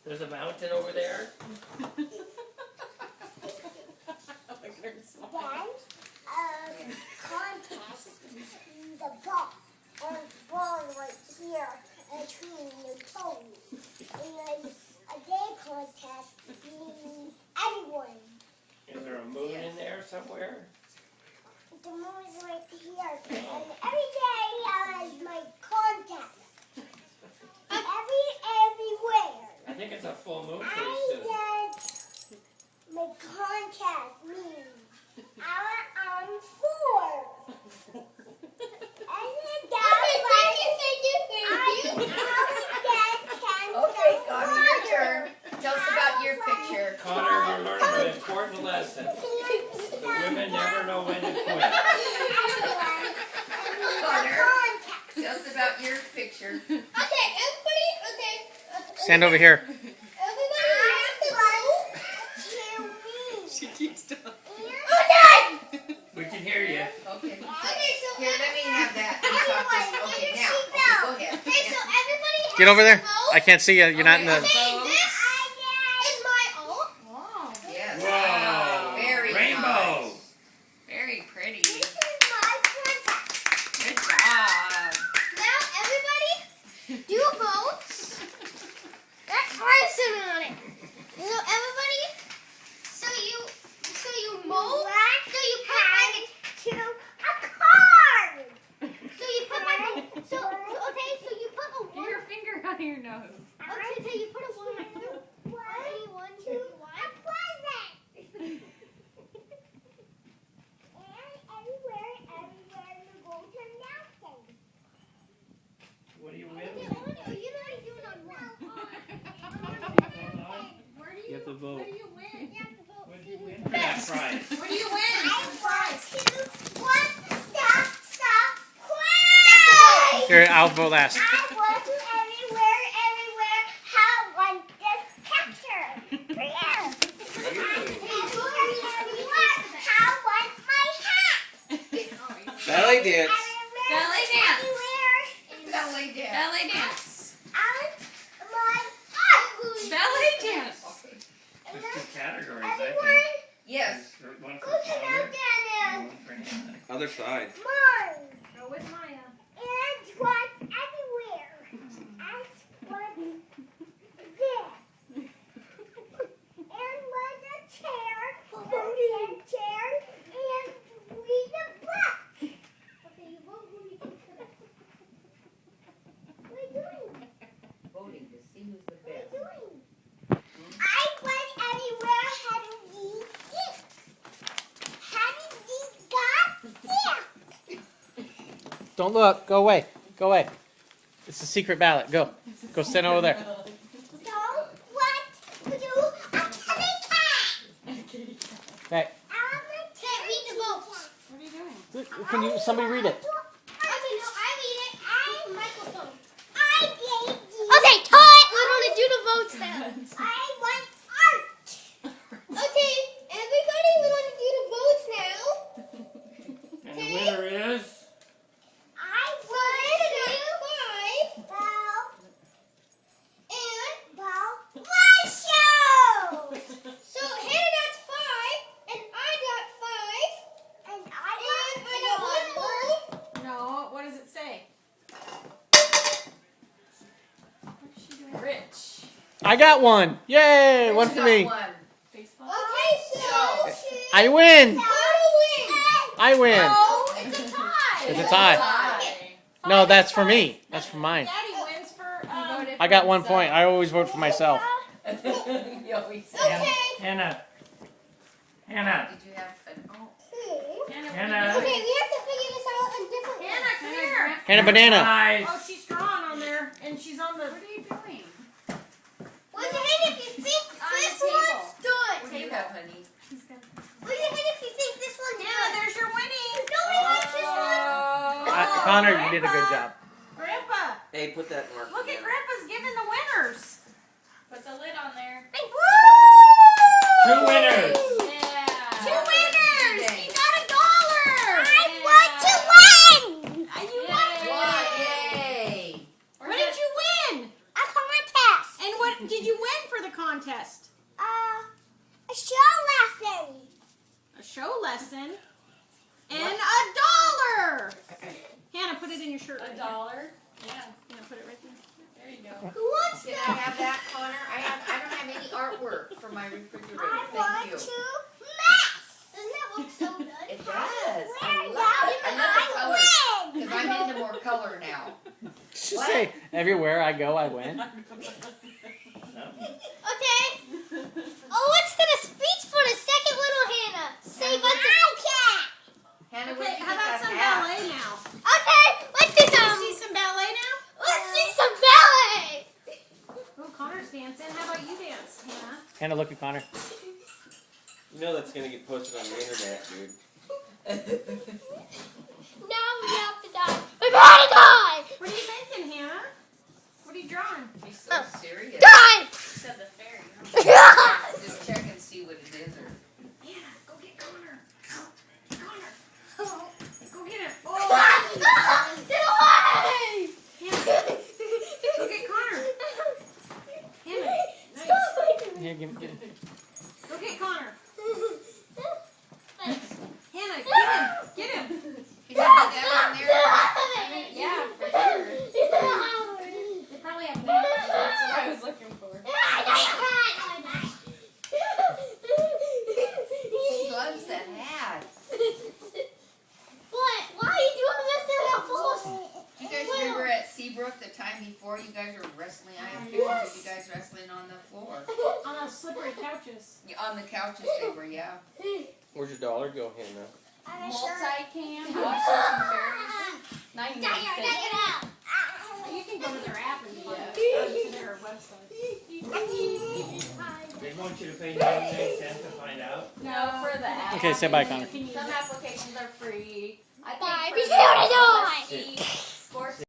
There's a mountain over there. Then, contest, the ball, and ball right here between your toes. And a day contest means everyone. Is there a moon in there somewhere? The moon is right here. And every day is my contest. Everywhere. I think it's a full moon pretty I soon. get my contest means I'm 4. And then Okay, Connor, your turn. Tell us about your picture. Connor, we're learning an important lesson. The women never know when to quit. Connor, tell us about your picture. Okay, everybody, Stand over here. everybody have to go to me. She keeps talking. We can hear you. Okay. Okay, so Here, let me have that. You talk just, okay, now. Okay, go ahead. Okay, so everybody has Get over there. to vote. I can't see you. You're not in the. Okay, this is my own. Wow. Yes. Whoa! Very Rainbow! nice. Very pretty. This is my contest. Good job. Now everybody do votes. That's Carson on it. So everybody, so you vote. So you put like to a card. So you put like so okay. So you put a Get one. your finger out of your nose. Okay, so you put a one. One, two, one. A present. And everywhere you go to mountain. What are you Okay, with? you know what you're doing on one. Where do You have to vote. What do you win? You have to vote. What did you win for that prize? What do you win? I want to won the prize. Here, I'll vote last. I want to everywhere have one this picture. Here. Everywhere have one my hat. Belly dance. Belly dance. Everywhere Belly dance. Belly dance. on my heart. Belly dance. There's 2 categories, I Everyone think. Yes. There's one go for to Connor mountain. and one for Hannah. Other side. Mine. Go with Maya. And one everywhere. And one this. And one a chair. Voting chair. And read a book. Okay, you vote who you think. What are you doing? Voting to see who's the What are best. you doing? I went everywhere having these gifts. Having these gifts. Don't look. Go away. Go away. It's a secret ballot. Go. Go stand over there. So what to do a kitty cat? Okay. Can't read the vote. What are you doing? Can you? Somebody read it. Okay, no, I read it. I microphone. I gave you. Okay, Todd. We're gonna do the votes now. I want art. Okay, everybody, we're gonna do the votes now. And the winner is? I want to do 5. Bell. And Bell. My show. So Hannah got 5, and I got 5, and I got 1 more. No, what does it say? What's she doing? Rich. I got one. Yay! One Who's for got me. one? Facebook. Okay, so I win. win. I win. No, it's a tie. It's a tie. No, that's for me. That's for mine. Daddy wins for I got 1 point. I always vote for myself. You always say. Okay. Hannah. Hannah. Did you have an, oh, Hannah. Okay, we have to figure this out in different ways. Hannah, come here. And a banana. Prize. Oh, she's drawn on there, and she's on the. What are you doing? What's your hand if you think On this the table. one's good? what do you have, honey? What's your hand if you think this one's Yeah, good? there's your winning. Nobody likes this one. Connor, you did a good job. Grandpa, Hey, put that mark. look at Grandpa's giving the winners. Put the lid on there. Two winners. Yeah. Two winners. Yay. You got $1. I Yeah. want to win. You Yay. One, yay. Where's it in your shirt. $1. Yeah. Yeah, put it right there. There you go. Who wants Can to? I have that, Connor? I don't have any artwork for my refrigerator. I Thank want you. to mess. Doesn't that look so good? It does. I Where love it. I love the I colors. win. Because I'm into more color now. Just What? say, everywhere I go, I win. Okay. Oh, what's the speech for the second little Hannah? Say what's the Hannah, Okay, where'd you how get about that some hat? ballet now? Okay, let's do You some. see some ballet now? Let's see some ballet. Oh, Connor's dancing. How about you dance, Hannah? Hannah, look at Connor. You know that's gonna get posted on the internet, dude. Now we have to die. We gotta die. What are you thinking, Hannah? What are you drawing? She's so serious. Die. Said the fairy. Just check and see what it is. Or... Hannah, go get Connor. Connor, go get him. Oh. Get away. Hannah, go get Connor. Hannah, nice. Here, give me. Go get Connor. Thanks. Hannah, get him. Can you put that on there? Yeah, for sure. They probably have names. That's what I was looking for. She loves that hat. What? Why are you doing this to that bullshit? Do you guys remember at Seabrook the time before you guys were wrestling? I have pictures of you guys wrestling on the floor. On those slippery couches. On the couches they were, yeah. Where's your dollar go, Hannah? Multicam, watch some fairies. 99 cents. You can go to their app and find it. Or to their website. They want you to pay 99 cents to find out. No, for the app. Okay, say bye, Connor. Can you Some applications are free. I think Bye, for because the I wanna die. USC sports